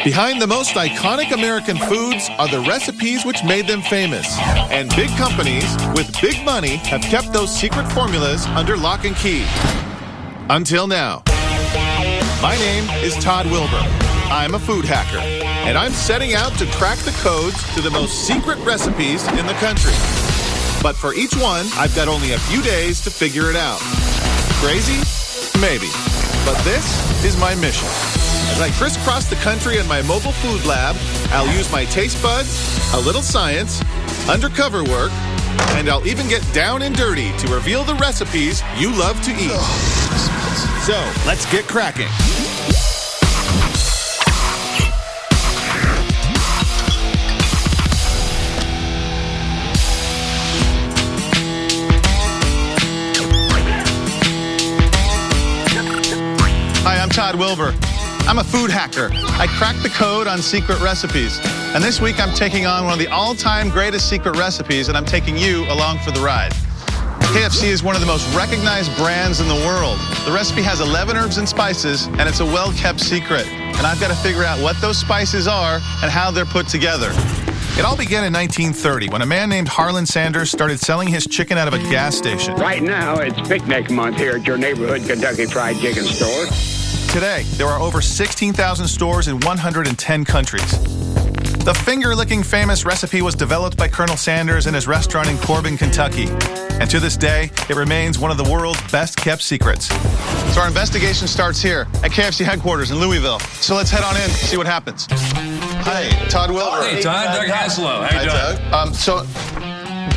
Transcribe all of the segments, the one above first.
Behind the most iconic American foods are the recipes which made them famous. And big companies with big money have kept those secret formulas under lock and key. Until now. My name is Todd Wilbur. I'm a food hacker, and I'm setting out to crack the codes to the most secret recipes in the country. But for each one, I've got only a few days to figure it out. Crazy? Maybe. But this is my mission. As I crisscross the country in my mobile food lab, I'll use my taste buds, a little science, undercover work, and I'll even get down and dirty to reveal the recipes you love to eat. So, let's get cracking. Hi, I'm Todd Wilbur. I'm a food hacker. I crack the code on secret recipes. And this week I'm taking on one of the all-time greatest secret recipes, and I'm taking you along for the ride. KFC is one of the most recognized brands in the world. The recipe has 11 herbs and spices, and it's a well-kept secret. And I've got to figure out what those spices are and how they're put together. It all began in 1930 when a man named Harlan Sanders started selling his chicken out of a gas station. Right now, it's picnic month here at your neighborhood Kentucky Fried Chicken store. Today, there are over 16,000 stores in 110 countries. The finger-licking famous recipe was developed by Colonel Sanders in his restaurant in Corbin, Kentucky. And to this day, it remains one of the world's best-kept secrets. So our investigation starts here at KFC headquarters in Louisville. So let's head on in and see what happens. Hi, Todd Wilbur. Hey, Todd. Doug Haslow. How you doing? Doug. So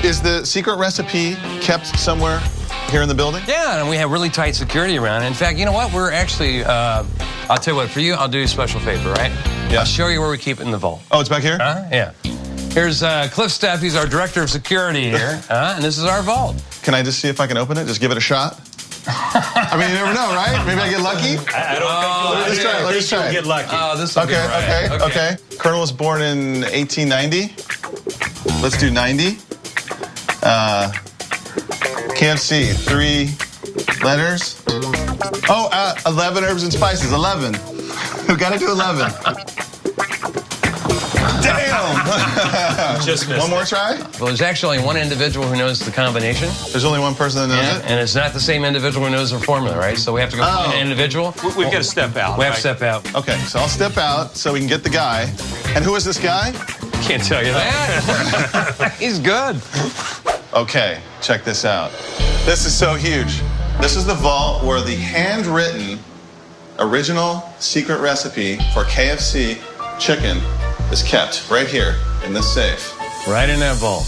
is the secret recipe kept somewhere here in the building? Yeah, and we have really tight security around it. In fact, you know what? We're actually, I'll tell you what, for you, I'll do you a special favor, right? Yeah. I'll show you where we keep it in the vault. Oh, it's back here? Yeah. Here's Cliff Steff. He's our director of security here. And this is our vault. Can I just see if I can open it? Just give it a shot? I mean, you never know, right? Maybe I get lucky? I don't think you'll Let's try it. get lucky. Oh, this will be right. Okay. Colonel was born in 1890. Let's do 90. KFC, 3 letters. Oh, 11 herbs and spices, 11. We gotta do 11. Damn! Just missed One more try? Well, there's actually only one individual who knows the combination. There's only one person that knows it? And it's not the same individual who knows the formula, right? So we have to go find an individual. We've got to step out. We have to step out. Okay, so I'll step out so we can get the guy. And who is this guy? Can't tell you that. He's good. Okay, check this out. This is so huge. This is the vault where the handwritten original secret recipe for KFC chicken is kept right here in this safe. Right in that vault.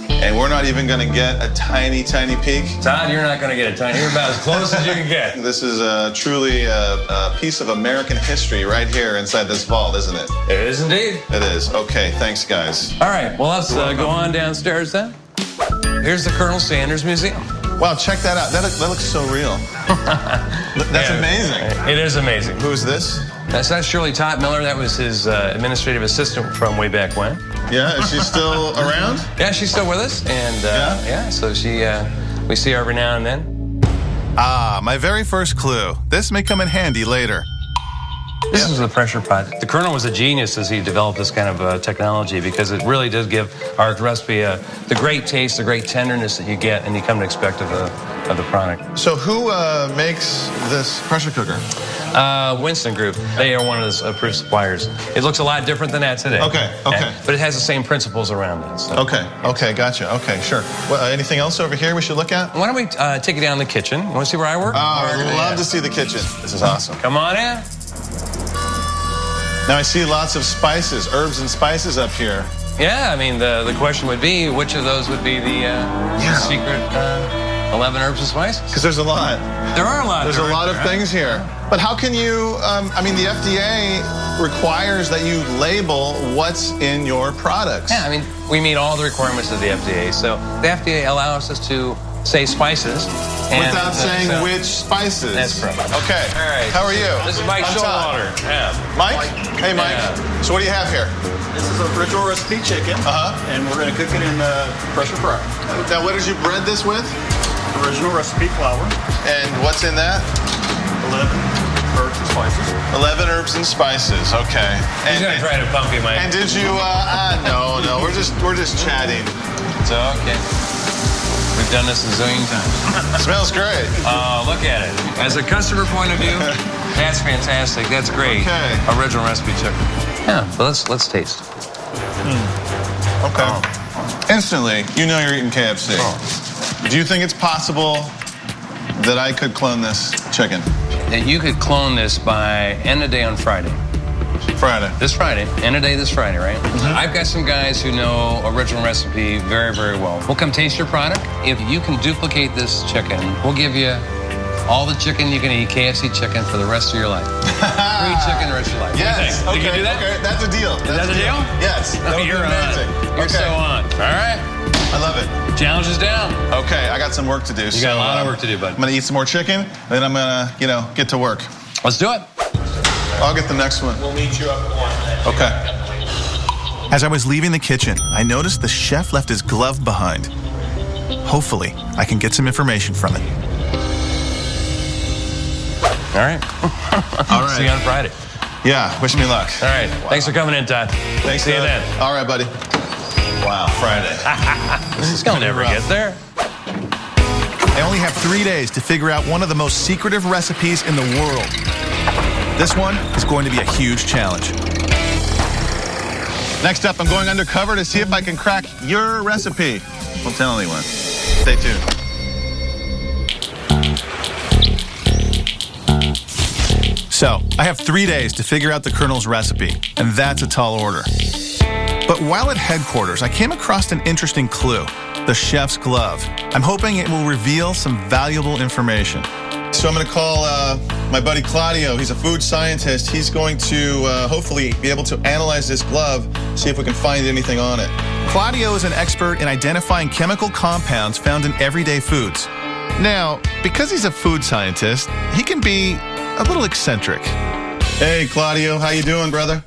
And we're not even gonna get a tiny, tiny peek. Todd, you're not gonna get a tiny. You're about as close as you can get. This is truly a piece of American history right here inside this vault, isn't it? It is indeed. It is. Okay, thanks, guys. All right, well, let's go on downstairs then. Here's the Colonel Sanders Museum. Wow, check that out. That looks so real. That's amazing. It is amazing. Who's this? That's Shirley Todd Miller. That was his administrative assistant from way back when. Yeah, is she still around? Yeah, she's still with us. And yeah, so she, we see her every now and then. Ah, my very first clue. This may come in handy later. This is the pressure pot. The Colonel was a genius as he developed this kind of technology because it really does give our recipe the great taste, the great tenderness that you get and you come to expect of the product. So who makes this pressure cooker? Winston Group. They are one of the approved suppliers. It looks a lot different than that today. Okay. But it has the same principles around it. So. Okay, gotcha. Okay, sure. Well, anything else over here we should look at? Why don't we take you down the kitchen? You want to see where I work? Oh, I'd love to see the kitchen. This is awesome. Come on in. Now I see lots of spices, herbs and spices up here. Yeah, I mean, the question would be, which of those would be the secret 11 herbs and spices? Because there's a lot. There are a lot. There's a lot of things here. But how can you, I mean, the FDA requires that you label what's in your products. Yeah, I mean, we meet all the requirements of the FDA. So the FDA allows us to say spices. Without saying which spices. That's correct. Okay. All right. How are you? This is Mike Showalter. Yeah. Mike? Hey, Mike. Yeah. So what do you have here? This is original recipe chicken, and we're going to cook it in pressure fry. Now, what did you bread this with? Original recipe flour. And what's in that? 11 herbs and spices. 11 herbs and spices. Okay. He's gonna try to pump you, Mike. And did you? No. We're just chatting. So okay. We've done this a zillion times. Smells great. Oh, look at it. As a customer point of view, that's fantastic. That's great. Okay. Original recipe chicken. Yeah, but let's taste. Okay. Instantly, you know you're eating KFC. Do you think it's possible that I could clone this chicken? That you could clone this by end of day on Friday. Friday. This Friday. End of day this Friday, right? I've got some guys who know original recipe very, very well. We'll come taste your product. If you can duplicate this chicken, we'll give you all the chicken you can eat, KFC chicken, for the rest of your life. Free chicken the rest of your life. Yes. What do you think? You can do that? Okay, that's a deal. Is that a deal? Yes. That would be You're amazing. on. You're so on. All right. I love it. Challenge is down. Okay, I got some work to do. You got a lot of work to do, bud. I'm gonna eat some more chicken, then I'm gonna, get to work. Let's do it. I'll get the next one. We'll meet you up at 1. Okay. As I was leaving the kitchen, I noticed the chef left his glove behind. Hopefully, I can get some information from it. All right. All right. See you on Friday. Yeah, wish me luck. All right. Wow. Thanks for coming in, Todd. Thanks, See you Todd. then. All right, buddy. Wow, Friday. You'll never get there. I only have 3 days to figure out one of the most secretive recipes in the world. This one is going to be a huge challenge. Next up, I'm going undercover to see if I can crack your recipe. Don't tell anyone. Stay tuned. So, I have 3 days to figure out the Colonel's recipe, and that's a tall order. But while at headquarters, I came across an interesting clue, the chef's glove. I'm hoping it will reveal some valuable information. So I'm going to call my buddy Claudio. He's a food scientist. He's going to hopefully be able to analyze this glove, see if we can find anything on it. Claudio is an expert in identifying chemical compounds found in everyday foods. Now, because he's a food scientist, he can be a little eccentric. Hey, Claudio, how you doing, brother?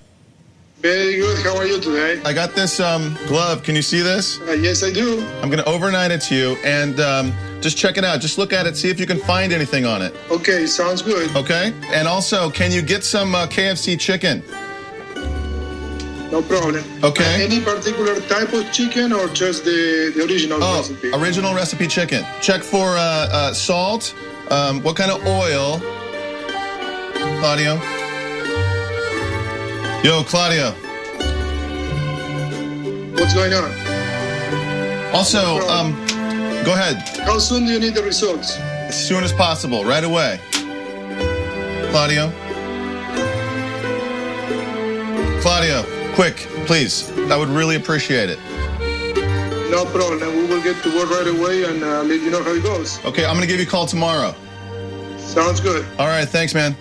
Very good. How are you today? I got this glove. Can you see this? Yes, I do. I'm going to overnight it to you, and just check it out. Just look at it, see if you can find anything on it. Okay, sounds good. Okay? And also, can you get some KFC chicken? No problem. Okay. Any particular type of chicken or just the original recipe? Original recipe chicken. Check for salt. What kind of oil? Claudio? Yo, Claudio. What's going on? Also, go ahead. How soon do you need the results? As soon as possible, right away. Claudio? Claudio, quick, please. I would really appreciate it. No problem. And we will get to work right away and let you know how it goes. Okay, I'm going to give you a call tomorrow. Sounds good. All right, thanks, man.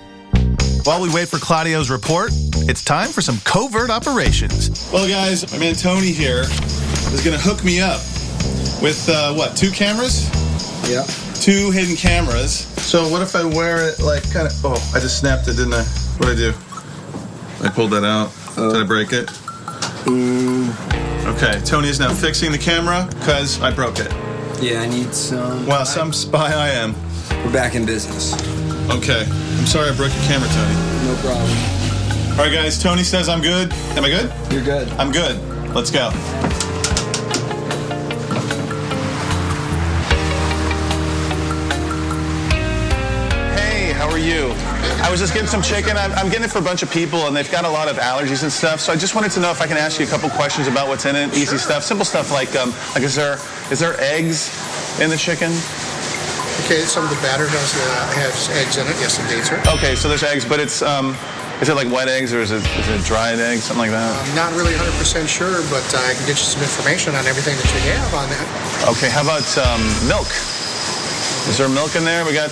While we wait for Claudio's report, it's time for some covert operations. Well, guys, my man Tony here is going to hook me up with, what, 2 cameras? Yeah. 2 hidden cameras. So what if I wear it like kind of, oh, I just snapped it, didn't I? What'd I do? I pulled that out. Did I break it? Okay, Tony is now fixing the camera because I broke it. Yeah, I need some. Wow, some spy I am. We're back in business. Okay, I'm sorry I broke your camera, Tony. No problem. All right, guys, Tony says I'm good. Am I good? You're good. I'm good. Let's go. Hey, how are you? I was just getting some chicken. I'm getting it for a bunch of people, and they've got a lot of allergies and stuff. So I just wanted to know if I can ask you a couple questions about what's in it. Easy stuff, simple stuff like is there eggs in the chicken? Okay, some of the batter has eggs in it. Yes, indeed, sir. Okay, so there's eggs, but it's is it like wet eggs or is it dried eggs, something like that? I'm not really 100% sure, but I can get you some information on everything that you have on that. Okay, how about milk? Is there milk in there? We got,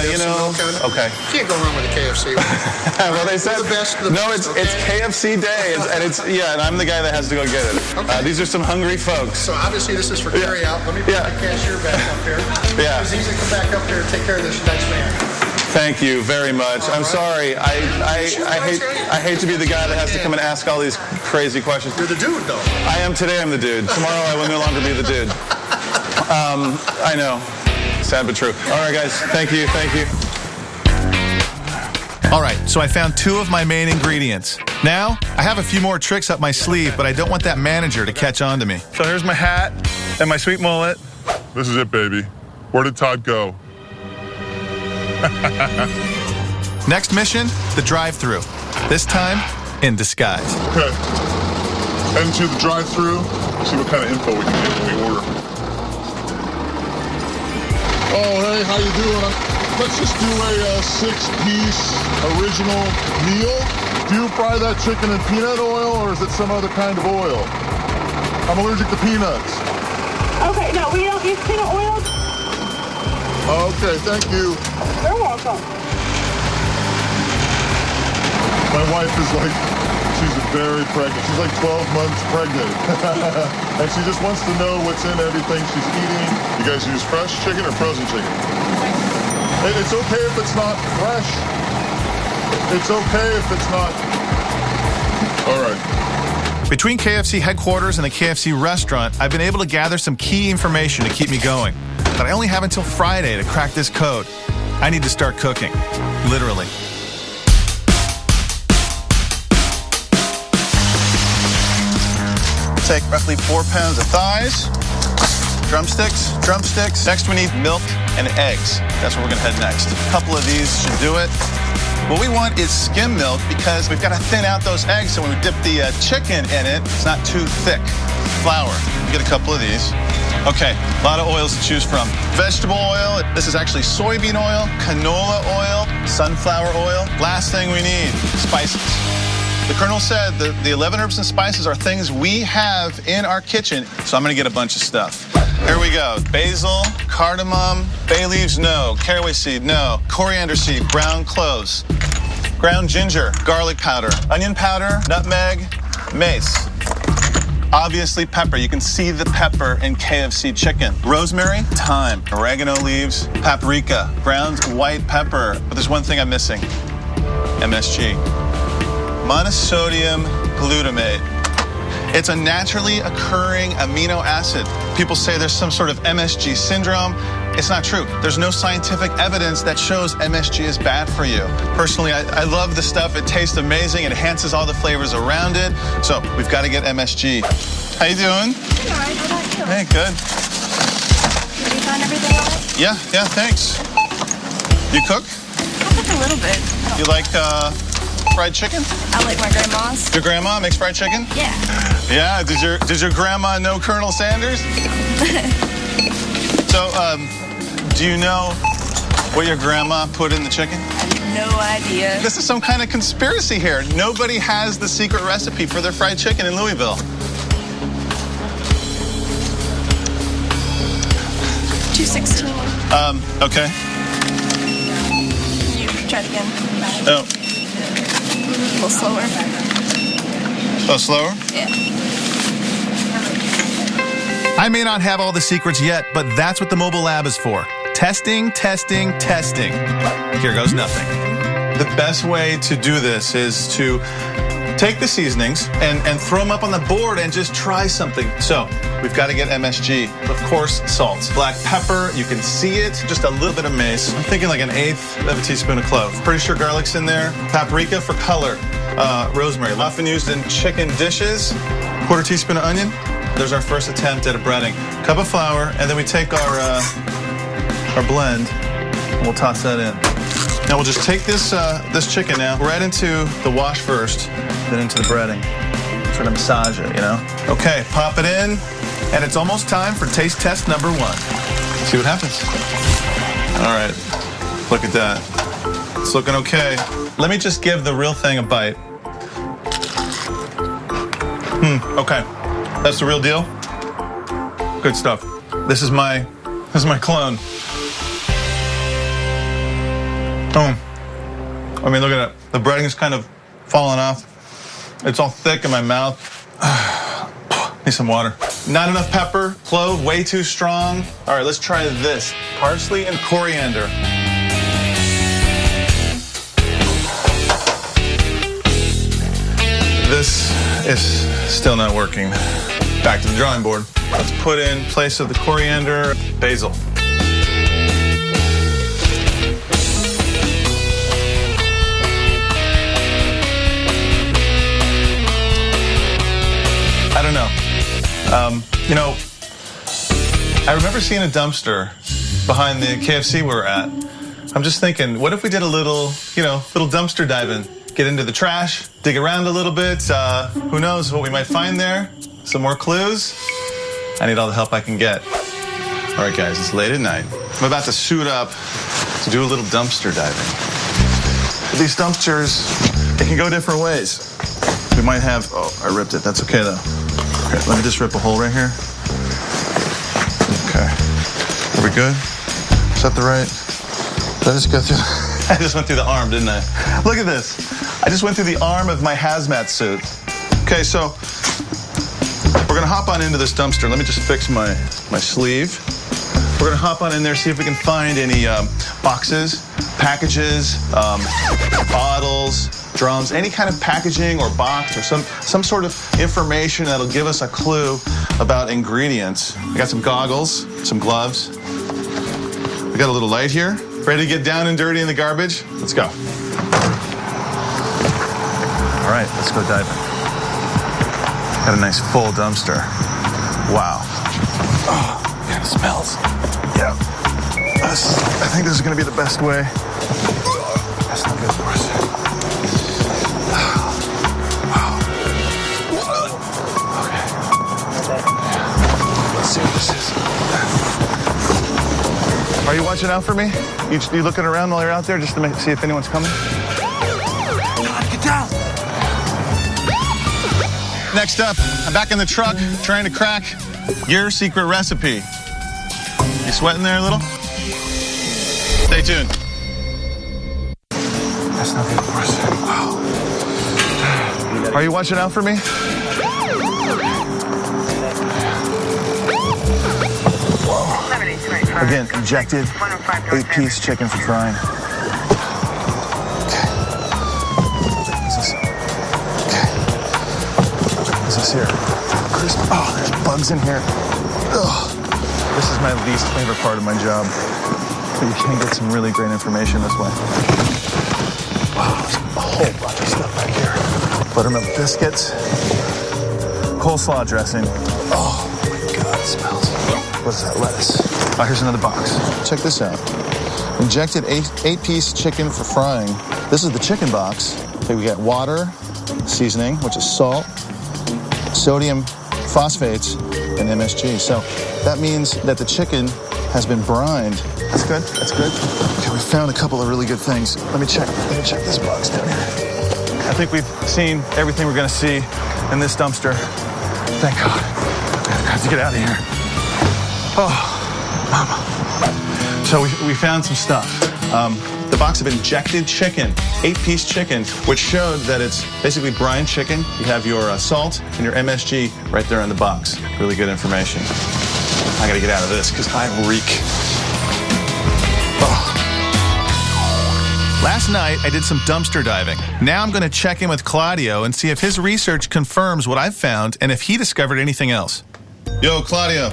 you know. Milk in it. Okay. Can't go wrong with a KFC. Well, they said the best. No, it's KFC day, and and I'm the guy that has to go get it. Okay. These are some hungry folks. So obviously this is for carry out. Let me put the cashier back up here. Yeah. It's easy to come back up here and take care of this next man. Thank you very much. I'm sorry. I hate to be the guy that has to come and ask all these crazy questions. You're the dude, though. I am today. I'm the dude. Tomorrow I will no longer be the dude. I know. Sad but true. All right, guys. Thank you. All right, so I found 2 of my main ingredients. Now, I have a few more tricks up my sleeve, but I don't want that manager to catch on to me. So here's my hat and my sweet mullet. This is it, baby. Where did Todd go? Next mission, the drive-thru. This time, in disguise. Okay. Head into the drive-thru, see what kind of info we can get when we order. Oh, hey, how you doing? Let's just do a 6-piece original meal. Do you fry that chicken in peanut oil, or is it some other kind of oil? I'm allergic to peanuts. Okay, no, we don't use peanut oil. Okay, thank you. You're welcome. My wife is like, she's very pregnant. She's like 12 months pregnant. And she just wants to know what's in everything she's eating. You guys use fresh chicken or frozen chicken? It's okay if it's not fresh. It's okay if it's not. All right. Between KFC headquarters and the KFC restaurant, I've been able to gather some key information to keep me going. But I only have until Friday to crack this code. I need to start cooking. Literally. Take roughly 4 pounds of thighs, drumsticks. Next we need milk and eggs. That's where we're gonna head next. A couple of these should do it. What we want is skim milk because we've got to thin out those eggs so when we dip the chicken in it, it's not too thick. Flour, get a couple of these. Okay, a lot of oils to choose from. Vegetable oil, this is actually soybean oil, canola oil, sunflower oil. Last thing we need, spices. The Colonel said that the 11 herbs and spices are things we have in our kitchen, so I'm gonna get a bunch of stuff. Here we go. Basil, cardamom, bay leaves, no. Caraway seed, no. Coriander seed, ground cloves, ground ginger, garlic powder, onion powder, nutmeg, mace. Obviously pepper. You can see the pepper in KFC chicken. Rosemary, thyme, oregano leaves, paprika, ground white pepper. But there's one thing I'm missing. MSG. Monosodium glutamate. It's a naturally occurring amino acid. People say there's some sort of MSG syndrome. It's not true. There's no scientific evidence that shows MSG is bad for you. Personally, I love the stuff. It tastes amazing. It enhances all the flavors around it. So we've got to get MSG. How you doing? Good, all right. How about you? Hey, good. Did you find everything all right? Yeah, thanks. You cook? I cook a little bit. You like fried chicken? I like my grandma's. Your grandma makes fried chicken? Yeah. Yeah, did your grandma know Colonel Sanders? So, do you know what your grandma put in the chicken? No idea. This is some kind of conspiracy here. Nobody has the secret recipe for their fried chicken in Louisville. $2.16. Okay. You try it again. Oh. A little slower. Oh, slower? Yeah. I may not have all the secrets yet, but that's what the mobile lab is for. Testing, testing, testing. Here goes nothing. The best way to do this is to take the seasonings and throw them up on the board and just try something. So we've got to get MSG. Of course, salt. Black pepper, you can see it. Just a little bit of mace. I'm thinking like 1/8 of a teaspoon of clove. Pretty sure garlic's in there. Paprika for color. Rosemary, often used in chicken dishes. 1/4 teaspoon of onion. There's our first attempt at a breading. Cup of flour, and then we take our blend, and we'll toss that in. Now we'll just take this chicken now right into the wash first, then into the breading. Sort of massage it, you know? Okay, pop it in, and it's almost time for taste test number 1. Let's see what happens. All right, look at that. It's looking okay. Let me just give the real thing a bite. Okay. That's the real deal. Good stuff. This is my clone. I mean, look at it. The breading is kind of falling off. It's all thick in my mouth. Need some water. Not enough pepper. Clove, way too strong. All right, let's try this. Parsley and coriander. This is still not working. Back to the drawing board. Let's put in place of the coriander, basil. You know, I remember seeing a dumpster behind the KFC we were at. I'm just thinking, what if we did a little, little dumpster diving? Get into the trash, dig around a little bit. Who knows what we might find there? Some more clues? I need all the help I can get. All right, guys, it's late at night. I'm about to suit up to do a little dumpster diving. But these dumpsters, they can go different ways. We might have, oh, I ripped it. That's okay, though. Okay, let me just rip a hole right here. Okay. Are we good? Is that the right? Did I just go through? I just went through the arm, didn't I? Look at this. I just went through the arm of my hazmat suit. Okay, so we're gonna hop on into this dumpster. Let me just fix my sleeve. We're gonna hop on in there, see if we can find any boxes, packages, bottles, drums, any kind of packaging or box or some sort of information that'll give us a clue about ingredients. I got some goggles, some gloves. We got a little light here. Ready to get down and dirty in the garbage? Let's go. All right, let's go diving. Got a nice full dumpster. Wow. Oh, yeah, it smells. Yeah. I think this is gonna be the best way. That's not good for us. Wow. Okay. Let's see what this is. Are you watching out for me? You looking around while you're out there just to see if anyone's coming? Get down. Next up, I'm back in the truck trying to crack your secret recipe. You sweating there a little? Stay tuned. That's not good for us. Wow. Are you watching out for me? Again, injected 8-piece chicken for frying. Okay. What's this? Okay. What's this here? Crisp. Oh, there's bugs in here. Ugh. This is my least favorite part of my job. But you can get some really great information this way. Wow, there's a whole bunch of stuff back here. Buttermilk biscuits. Coleslaw dressing. Oh my God, it smells. What is that, lettuce? Oh, here's another box. Check this out. Injected 8-piece chicken for frying. This is the chicken box. Okay, we got water, seasoning, which is salt, sodium phosphates, and MSG. So that means that the chicken has been brined. That's good. That's good. Okay, we found a couple of really good things. Let me check this box down here. I think we've seen everything we're going to see in this dumpster. Thank God. I have to get out of here. Oh. Mama. So we found some stuff. The box of injected chicken, 8-piece chicken, which showed that it's basically brine chicken. You have your salt and your MSG right there in the box. Really good information. I gotta get out of this because I reek. Oh. Last night, I did some dumpster diving. Now I'm gonna check in with Claudio and see if his research confirms what I've found and if he discovered anything else. Yo, Claudio.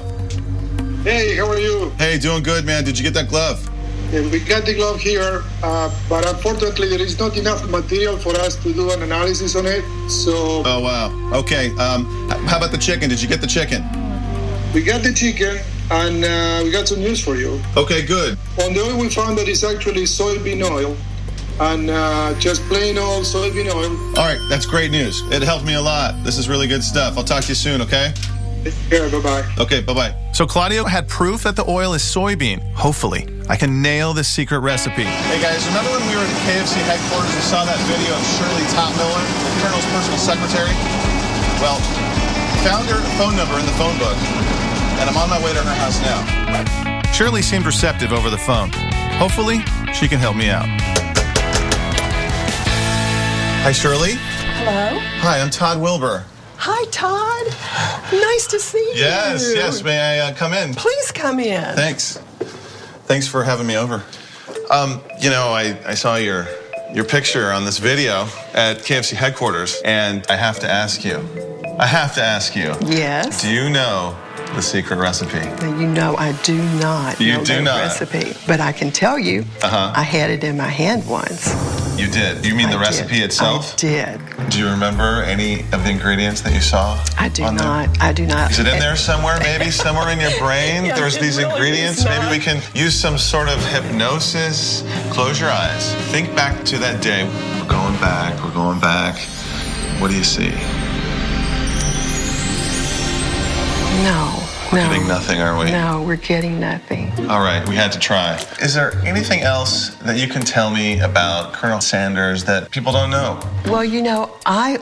Hey, how are you? Hey, doing good, man. Did you get that glove? Yeah, we got the glove here, but unfortunately there is not enough material for us to do an analysis on it, so... Oh, wow. Okay, how about the chicken? Did you get the chicken? We got the chicken, and we got some news for you. Okay, good. On the oil, we found that it's actually soybean oil, and just plain old soybean oil. All right, that's great news. It helped me a lot. This is really good stuff. I'll talk to you soon, okay? Yeah, bye-bye. Okay, bye-bye. So Claudio had proof that the oil is soybean. Hopefully, I can nail this secret recipe. Hey guys, remember when we were at the KFC headquarters and saw that video of Shirley Topmiller, the Colonel's personal secretary? Well, found her phone number in the phone book, and I'm on my way to her house now. Shirley seemed receptive over the phone. Hopefully, she can help me out. Hi, Shirley. Hello. Hi, I'm Todd Wilbur. Hi, Todd. Nice to see you. Yes. May I come in? Please come in. Thanks. Thanks for having me over. I saw your picture on this video at KFC headquarters, and I have to ask you. Yes? Do you know the secret recipe? You know I do not know the recipe, but I can tell you I had it in my hand once. You did. You mean the recipe itself? I did. Do you remember any of the ingredients that you saw? I do not. I do not. Is it in there somewhere, maybe? Somewhere in your brain? Yeah, There's it these really ingredients. is Maybe not. we can use some sort of hypnosis. Close your eyes. Think back to that day. We're going back. We're going back. What do you see? No. We're getting nothing, are we? No, we're getting nothing. All right, we had to try. Is there anything else that you can tell me about Colonel Sanders that people don't know? Well, you know,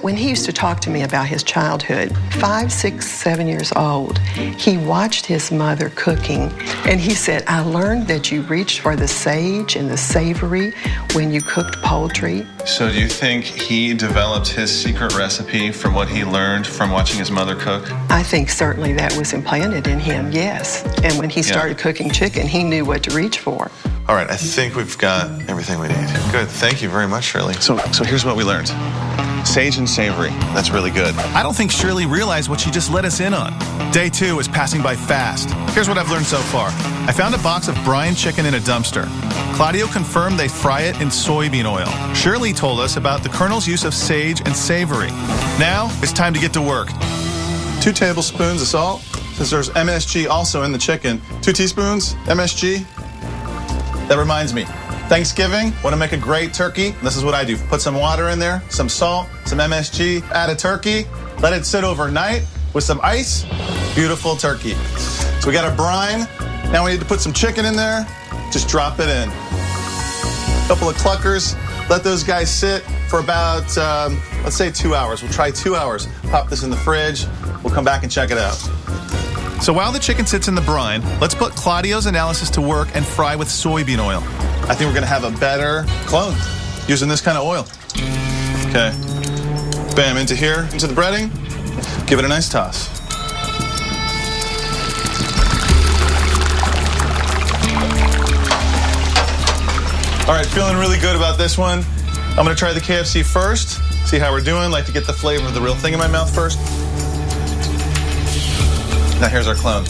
when he used to talk to me about his childhood, 5, 6, 7 years old, he watched his mother cooking, and he said, I learned that you reached for the sage and the savory when you cooked poultry. So do you think he developed his secret recipe from what he learned from watching his mother cook? I think certainly that was implanted in him, yes. And when he started cooking chicken, he knew what to reach for. All right, I think we've got everything we need. Good, thank you very much, Shirley. So here's what we learned. Sage and savory, that's really good. I don't think Shirley realized what she just let us in on. Day 2 is passing by fast. Here's what I've learned so far. I found a box of brine chicken in a dumpster. Claudio confirmed they fry it in soybean oil. Shirley told us about the Colonel's use of sage and savory. Now, it's time to get to work. 2 tablespoons of salt. Since there's MSG also in the chicken, 2 teaspoons MSG. That reminds me, Thanksgiving, want to make a great turkey? This is what I do. Put some water in there, some salt, some MSG, add a turkey, let it sit overnight with some ice. Beautiful turkey. So we got our brine. Now we need to put some chicken in there. Just drop it in. A couple of cluckers. Let those guys sit for about, let's say 2 hours. We'll try 2 hours. Pop this in the fridge. We'll come back and check it out. So while the chicken sits in the brine, let's put Claudio's analysis to work and fry with soybean oil. I think we're gonna have a better clone using this kind of oil. Okay, bam, into here, into the breading. Give it a nice toss. All right, feeling really good about this one. I'm gonna try the KFC first, see how we're doing. Like to get the flavor of the real thing in my mouth first. Now here's our clone.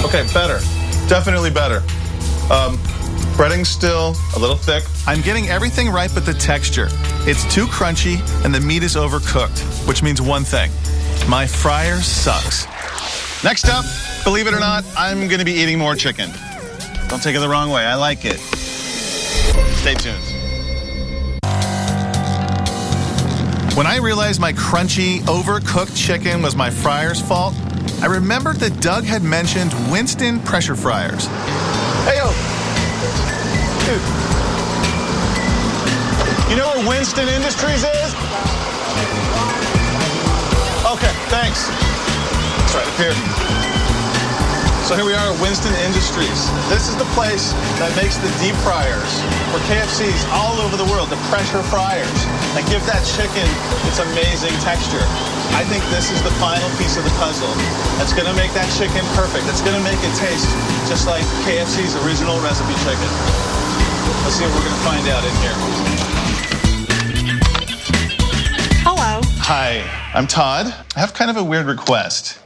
Okay, better. Definitely better. Breading's still a little thick. I'm getting everything right but the texture. It's too crunchy and the meat is overcooked, which means one thing. My fryer sucks. Next up, believe it or not, I'm gonna be eating more chicken. Don't take it the wrong way, I like it. Stay tuned. When I realized my crunchy, overcooked chicken was my fryer's fault, I remembered that Doug had mentioned Winston pressure fryers. Hey, yo. Dude. You know where Winston Industries is? Okay, thanks. It's right up here. So here we are at Winston Industries. This is the place that makes the deep fryers for KFCs all over the world, the pressure fryers that give that chicken its amazing texture. I think this is the final piece of the puzzle that's gonna make that chicken perfect. That's gonna make it taste just like KFC's original recipe chicken. Let's see what we're gonna find out in here. Hello. Hi, I'm Todd. I have kind of a weird request.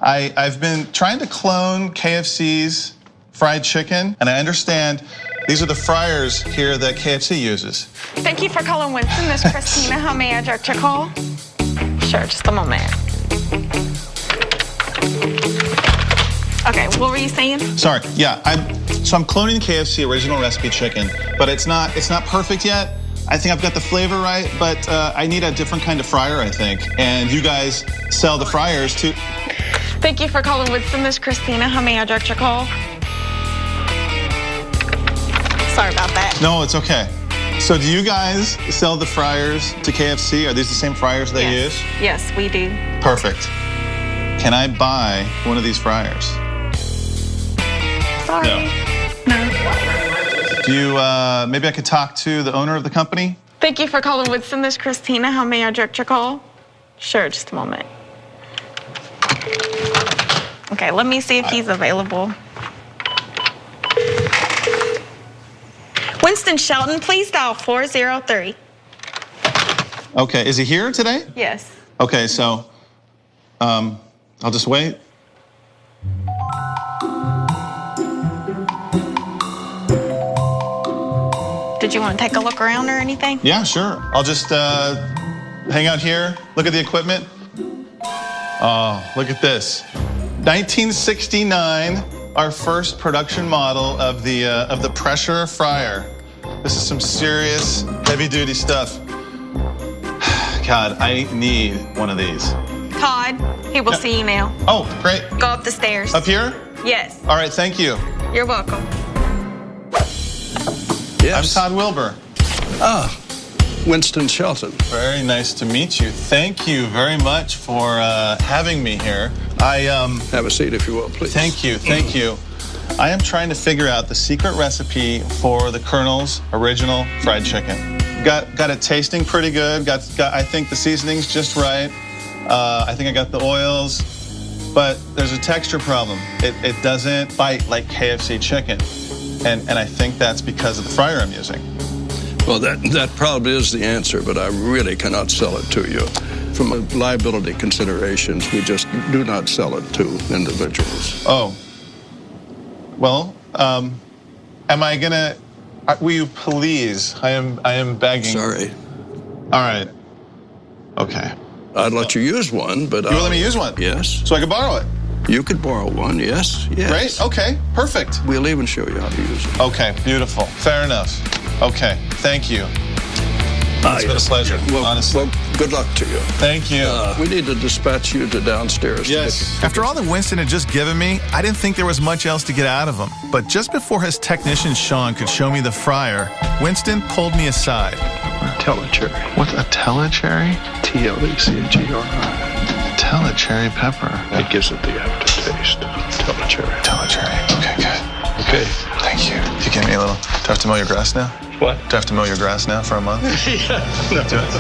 I've been trying to clone KFC's fried chicken, and I understand these are the fryers here that KFC uses. Thank you for calling Winston. This is Christina. How may I direct your call? Sure, just a moment. Okay, what were you saying? Sorry, yeah, I'm cloning KFC original recipe chicken, but it's not perfect yet. I think I've got the flavor right, but I need a different kind of fryer, I think. And you guys sell the fryers too. Thank you for calling Winston. This is Christina. How may I direct your call? Sorry about that. No, it's okay. So do you guys sell the fryers to KFC? Are these the same fryers they use? Yes, we do. Perfect. Can I buy one of these fryers? Sorry. No. Do you, maybe I could talk to the owner of the company? Thank you for calling Winston. This is Christina. How may I direct your call? Sure, just a moment. Okay, let me see if he's available. Winston Shelton, please dial 403. Okay, is he here today? Yes. Okay, so I'll just wait. Did you want to take a look around or anything? Yeah, sure. I'll just hang out here, look at the equipment. Oh, look at this. 1969, our first production model of the pressure fryer. This is some serious heavy-duty stuff. God, I need one of these. Todd, he will see you now. Oh, great. Go up the stairs. Up here? Yes. All right, thank you. You're welcome. Yes. I'm Todd Wilbur. Ah, Winston Shelton. Very nice to meet you. Thank you very much for having me here. Have a seat if you will, please. Thank you, thank you. I am trying to figure out the secret recipe for the Colonel's original fried chicken. Got it tasting pretty good. Got I think the seasoning's just right. I think I got the oils, but there's a texture problem. It doesn't bite like KFC chicken, and I think that's because of the fryer I'm using. Well, that probably is the answer, but I really cannot sell it to you. From liability considerations, we just do not sell it to individuals. Oh. Well, am I gonna? Will you please? I am begging. Sorry. All right. Okay. I'd let you use one, but you will let me use one? Yes. So I could borrow it? You could borrow one, yes. Great, okay, perfect. We'll even show you how to use it. Okay, beautiful, fair enough. Okay, thank you. It's been a pleasure, honestly. Well, good luck to you. Thank you. We need to dispatch you to downstairs. Yes. After all that Winston had just given me, I didn't think there was much else to get out of him. But just before his technician Sean could show me the fryer, Winston pulled me aside. Telecherry. What's a telecherry? T-L-E-C-H-E-R-I. Telecherry pepper. It gives it the aftertaste. Telecherry. Telecherry. Okay, good. Okay. Thank you. You give me a little. Do I have to mow your grass now? What? Do I have to mow your grass now for a month? Yeah. Do it.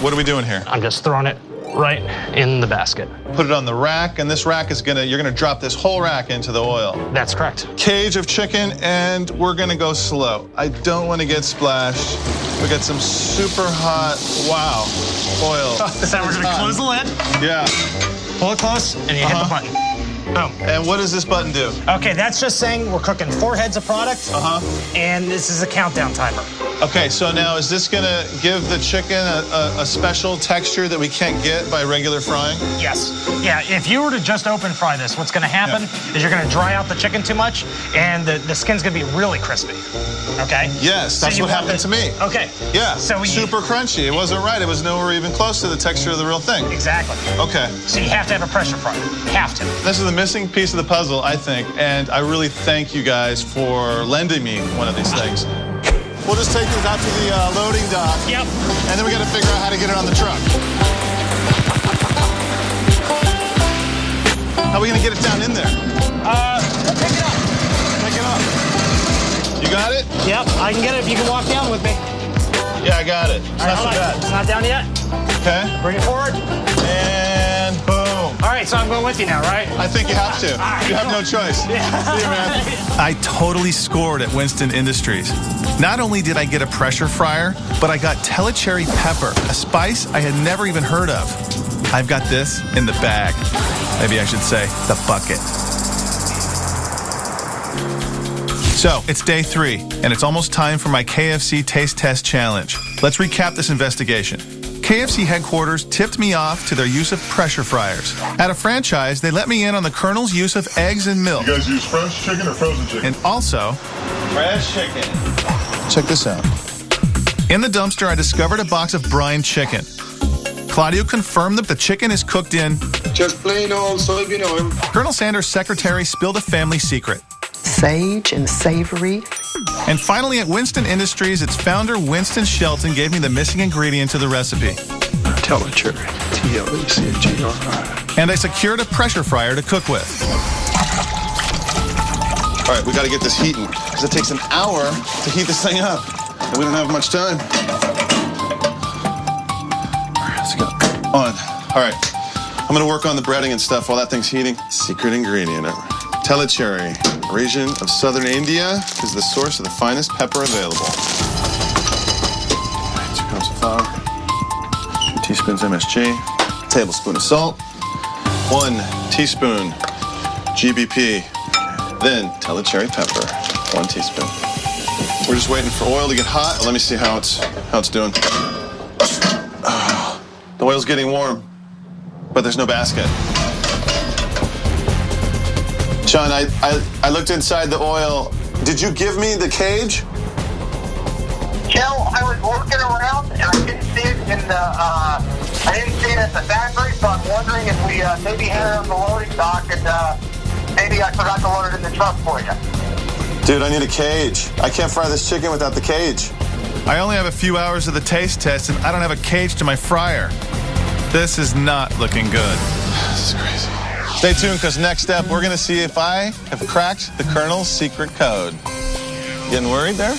What are we doing here? I'm just throwing it right in the basket. Put it on the rack, and this rack is you're gonna drop this whole rack into the oil. That's correct. Cage of chicken, and we're gonna go slow. I don't wanna get splashed. We got some super hot, wow, oil. So we're gonna close the lid. Yeah. Pull it close, and you hit the button. Boom. And what does this button do? Okay, that's just saying we're cooking 4 heads of product. And this is a countdown timer. Okay, so now is this gonna give the chicken a special texture that we can't get by regular frying? Yes. Yeah, if you were to just open fry this, what's gonna happen is you're gonna dry out the chicken too much, and the skin's gonna be really crispy. Okay? Yes, that's what happened to me. Okay. Yeah, so super crunchy. It wasn't right. It was nowhere even close to the texture of the real thing. Exactly. Okay. So you have to have a pressure fryer. Have to. This is the missing piece of the puzzle, I think, and I really thank you guys for lending me one of these things. We'll just take these out to the loading dock. Yep. And then we got to figure out how to get it on the truck. How are we going to get it down in there? We'll pick it up. Pick it up. You got it? Yep, I can get it if you can walk down with me. Yeah, I got it. It's not so bad. It's not down yet. Okay. Bring it forward. And boom. All right, so I'm going with you now, right? I think you have to. Right, you have no choice. Yeah. See you, man. I totally scored at Winston Industries. Not only did I get a pressure fryer, but I got telecherry pepper, a spice I had never even heard of. I've got this in the bag. Maybe I should say the bucket. So, it's day 3, and it's almost time for my KFC Taste Test Challenge. Let's recap this investigation. KFC headquarters tipped me off to their use of pressure fryers. At a franchise, they let me in on the Colonel's use of eggs and milk. You guys use fresh chicken or frozen chicken? And also, fresh chicken. Check this out. In the dumpster, I discovered a box of brine chicken. Claudio confirmed that the chicken is cooked in just plain old soybean oil. Colonel Sanders' secretary spilled a family secret. Sage and savory. And finally, at Winston Industries, its founder, Winston Shelton, gave me the missing ingredient to the recipe. Telecherry. T-L-E-C-H-E-R-I. And I secured a pressure fryer to cook with. All right, we got to get this heating, because it takes an hour to heat this thing up, and we don't have much time. All right, let's go. On. All right, I'm going to work on the breading and stuff while that thing's heating. Secret ingredient. Telecherry, a region of southern India, is the source of the finest pepper available. 2 cups of flour, 2 teaspoons MSG, a tablespoon of salt, 1 teaspoon GBP, then telecherry pepper, 1 teaspoon. We're just waiting for oil to get hot. Let me see how it's doing. The oil's getting warm, but there's no basket. Sean, I looked inside the oil. Did you give me the cage? Joe, I was looking around and I didn't see it in the. I didn't see it at the factory, so I'm wondering if we maybe had it on the loading dock and maybe I forgot to load it in the truck for you. Dude, I need a cage. I can't fry this chicken without the cage. I only have a few hours of the taste test, and I don't have a cage to my fryer. This is not looking good. This is crazy. Stay tuned, because next step, we're going to see if I have cracked the Colonel's secret code. Getting worried there?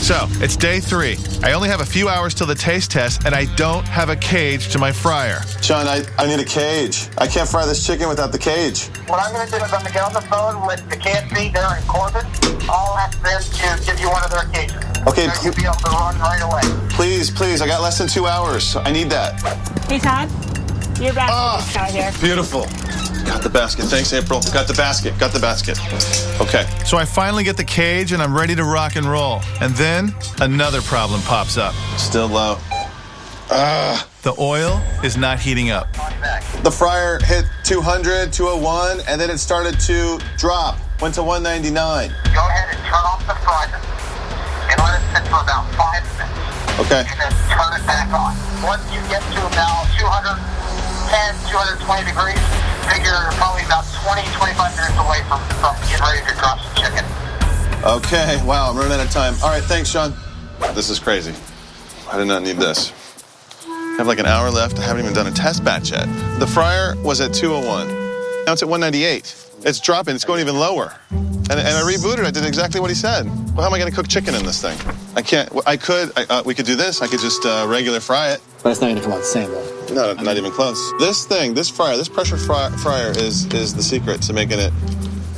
So, it's day 3. I only have a few hours till the taste test, and I don't have a cage to my fryer. Sean, I need a cage. I can't fry this chicken without the cage. What I'm going to do is I'm going to get on the phone with the KFC there in Corbin. I'll ask them to give you one of their cages. Okay. You'll be able to run right away. Please, I got less than 2 hours. I need that. Hey, Todd. Your basket is out here. Beautiful. Got the basket. Thanks, April. Got the basket. Okay. So I finally get the cage, and I'm ready to rock and roll. And then another problem pops up. Still low. The oil is not heating up. The fryer hit 200, 201, and then it started to drop. Went to 199. Go ahead and turn off the fryer and let it sit for about 5 minutes. Okay. And then turn it back on. Once you get to about 210, 220 degrees, figure you're probably about 20, 25 minutes away from getting ready to drop some chicken. Okay. Wow, I'm running out of time. All right, thanks, Sean. This is crazy. I did not need this. I have like an hour left. I haven't even done a test batch yet. The fryer was at 201. Now it's at 198. It's dropping. It's going even lower. And I rebooted. I did exactly what he said. Well, how am I going to cook chicken in this thing? I can't. We could do this. I could just regular fry it. But it's not going to come out the same, though. No, not even close. This fryer, this pressure fryer is the secret to making it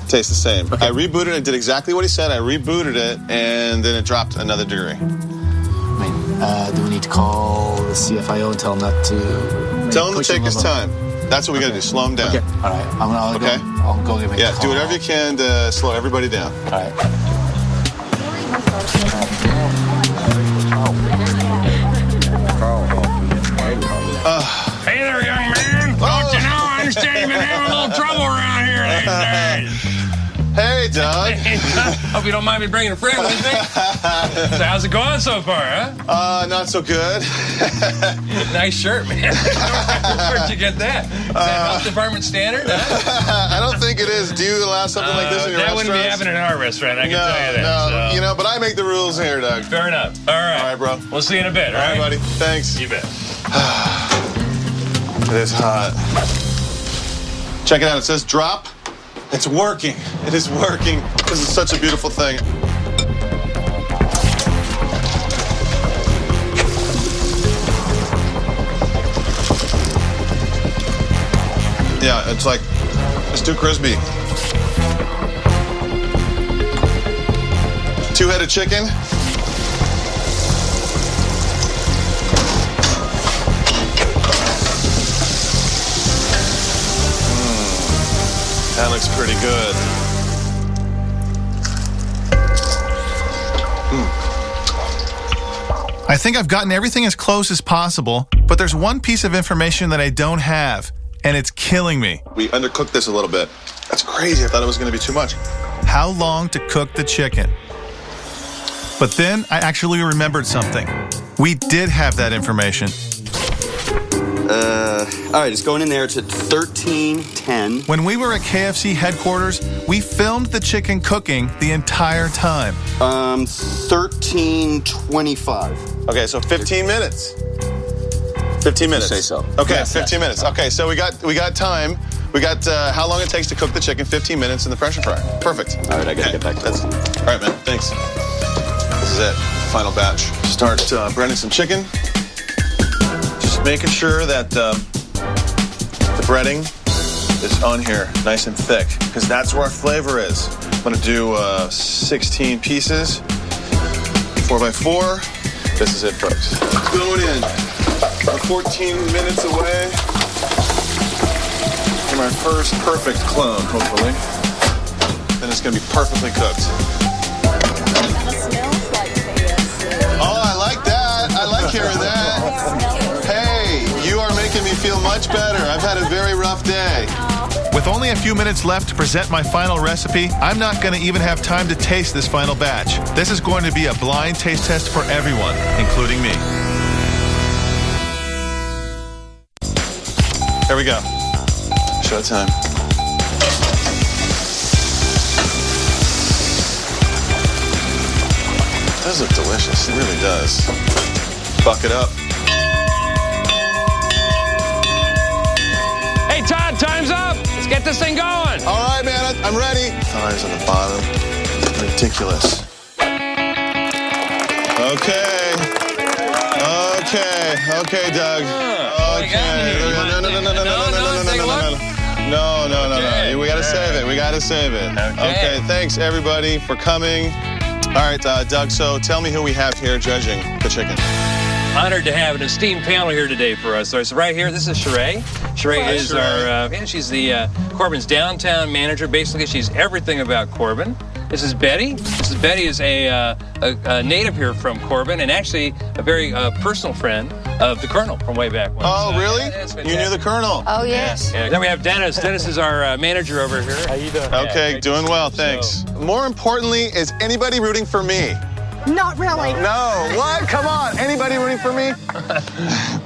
taste the same. Okay. I rebooted it. I did exactly what he said. I rebooted it, and then it dropped another degree. Do we need to call the CFIO and tell him not to... Tell him to take his time. That's what we got to do. Slow him down. Okay. All right. I'll go give him a call. Yeah, do whatever you can to slow everybody down. All right. Hey there, young man. Don't you know, I understand you've been having a little trouble around here these days. Hey, Doug. Hope you don't mind me bringing a friend with me. So how's it going so far, huh? Not so good. Nice shirt, man. Where'd you get that? Is that health department standard? Huh? I don't think it is. Do you allow something like this in your restaurant? That wouldn't be happening in our restaurant, I can tell you that. No, you know, but I make the rules here, Doug. Fair enough. All right. All right, bro. We'll see you in a bit, all right, buddy. Thanks. You bet. It is hot. Check it out. It says drop. It's working. It is working. This is such a beautiful thing. Yeah, it's like, it's too crispy. 2-headed chicken. That looks pretty good. I think I've gotten everything as close as possible, but there's one piece of information that I don't have, and it's killing me. We undercooked this a little bit. That's crazy. I thought it was going to be too much. How long to cook the chicken? But then I actually remembered something. We did have that information. All right, it's going in there. It's at 13:10. When we were at KFC headquarters, we filmed the chicken cooking the entire time. 13:25. Okay, so 15 minutes. 15 minutes. Say so. Okay, yes, 15 minutes. Okay, so we got time. We got how long it takes to cook the chicken. 15 minutes in the pressure fryer. Perfect. All right, I gotta get back to that. All right, man. Thanks. This is it. Final batch. Start breading some chicken. Just making sure that the breading is on here nice and thick, because that's where our flavor is. I'm gonna do 16 pieces, 4x4. This is it, folks. It's going in. We're 14 minutes away from our first perfect clone, hopefully. then it's going to be perfectly cooked. Oh, I like that. I like hearing that. Hey, you are making me feel much better. I've had a very rough day. With only a few minutes left to present my final recipe, I'm not going to even have time to taste this final batch. This is going to be a blind taste test for everyone, including me. Here we go. Showtime. It does look delicious. It really does. Buck it up. Hey, Todd, time's up. Let's get this thing going. All right, man. I'm ready. Thighs on the bottom. Ridiculous. Okay. Okay, Doug. Okay. No. We gotta save it. We gotta save it. Okay. Thanks, everybody, for coming. All right, Doug, so tell me who we have here judging the chicken. Honored to have an esteemed panel here today for us. So right here, this is Sheree. Sheree is our, she's the Corbin's downtown manager. Basically, she's everything about Corbin. This is Betty. Mrs. Betty is a native here from Corbin, and actually a very personal friend of the Colonel from way back when. Oh, really? You knew the Colonel? Oh, yes. Yeah. Then we have Dennis. Dennis is our manager over here. How you doing? Okay, doing well, thanks. More importantly, is anybody rooting for me? Not really. No. What? Come on. Anybody rooting for me?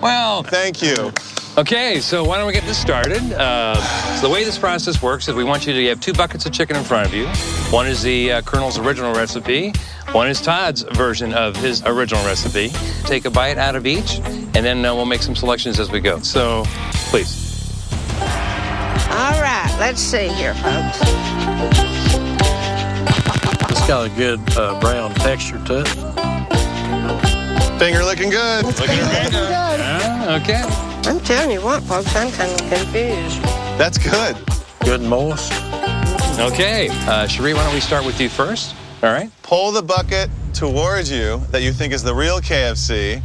Well, thank you. Okay, so why don't we get this started? So the way this process works is we want you to have 2 buckets of chicken in front of you. One is the Colonel's original recipe. One is Todd's version of his original recipe. Take a bite out of each, and then we'll make some selections as we go. So, please. All right, let's see here, folks. It's got a good brown texture to it. Finger looking good. Okay. I'm telling you what, folks, I'm kind of confused. That's good. Good and moist. Okay. Sheree, why don't we start with you first? All right. Pull the bucket towards you that you think is the real KFC.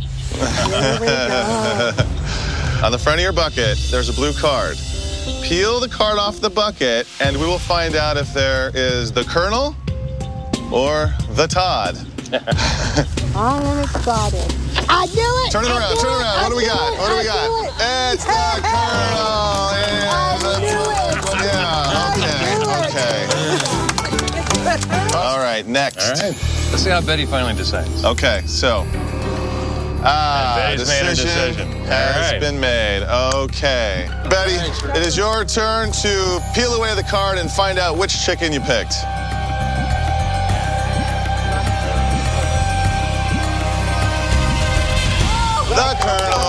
On the front of your bucket, there's a blue card. Peel the card off the bucket, and we will find out if there is the Colonel or the Todd. I'm excited. I do it. Turn it around. What do we got? It's the Colonel. Okay. All right, next. All right. Let's see how Betty finally decides. Okay, so. Betty's made her decision. Has been made. Okay. Betty, it is your turn to peel away the card and find out which chicken you picked. The Colonel.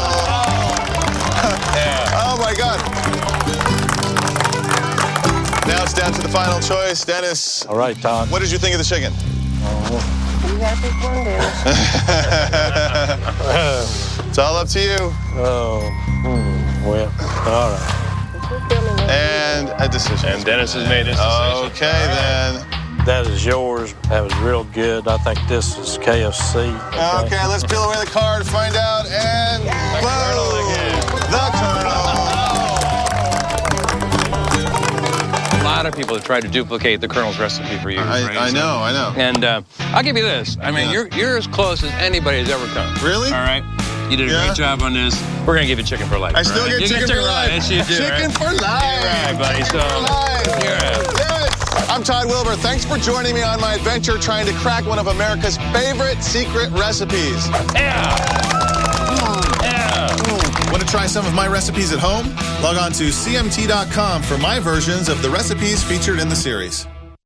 Oh, my God. Now it's down to the final choice. Dennis. All right, Todd. What did you think of the chicken? You gotta pick one, Dennis. It's all up to you. Oh, well, all right. And a decision. And Dennis has made his decision. Okay, then. That is yours. That was real good. I think this is KFC. Okay, let's peel away the card, find out, and boom! The Colonel. A lot of people have tried to duplicate the Colonel's recipe for you. I know. And I'll give you this. I mean, you're as close as anybody has ever come. Really? All right. You did a great job on this. We're going to give you chicken for life. I still get chicken for life. Yes, you do. Chicken for life. All right, buddy. So, you're right. I'm Todd Wilbur. Thanks for joining me on my adventure trying to crack one of America's favorite secret recipes. Want to try some of my recipes at home? Log on to CMT.com for my versions of the recipes featured in the series.